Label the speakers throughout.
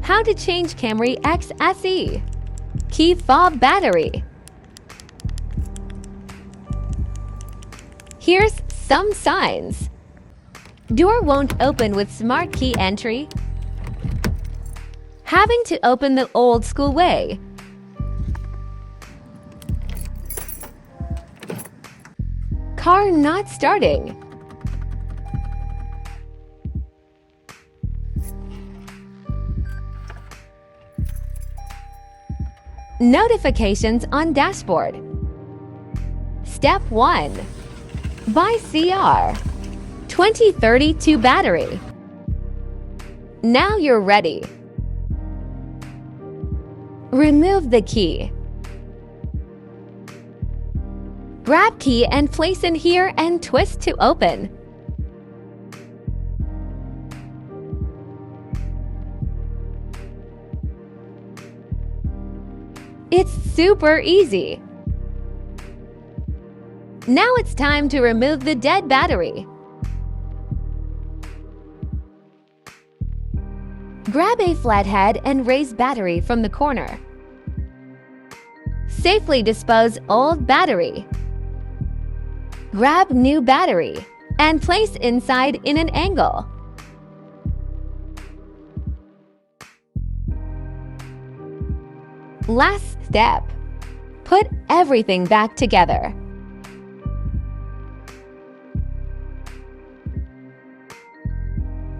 Speaker 1: How to change Camry Xse key fob battery. Here's some signs. Door won't open with smart key entry. Having to open the old school way. Car not starting. Notifications on dashboard. Step 1. Buy CR 2032 battery. Now you're ready. Remove the key. Grab key and place in here and twist to open. It's super easy. Now it's time to remove the dead battery. Grab a flathead and raise battery from the corner. Safely dispose old battery. Grab new battery and place inside in an angle. Last step. Put everything back together.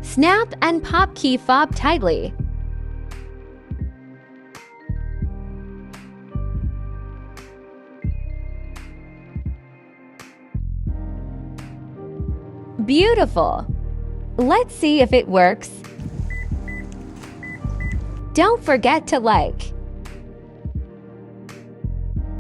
Speaker 1: Snap and pop key fob tightly. Beautiful! Let's see if it works. Don't forget to like,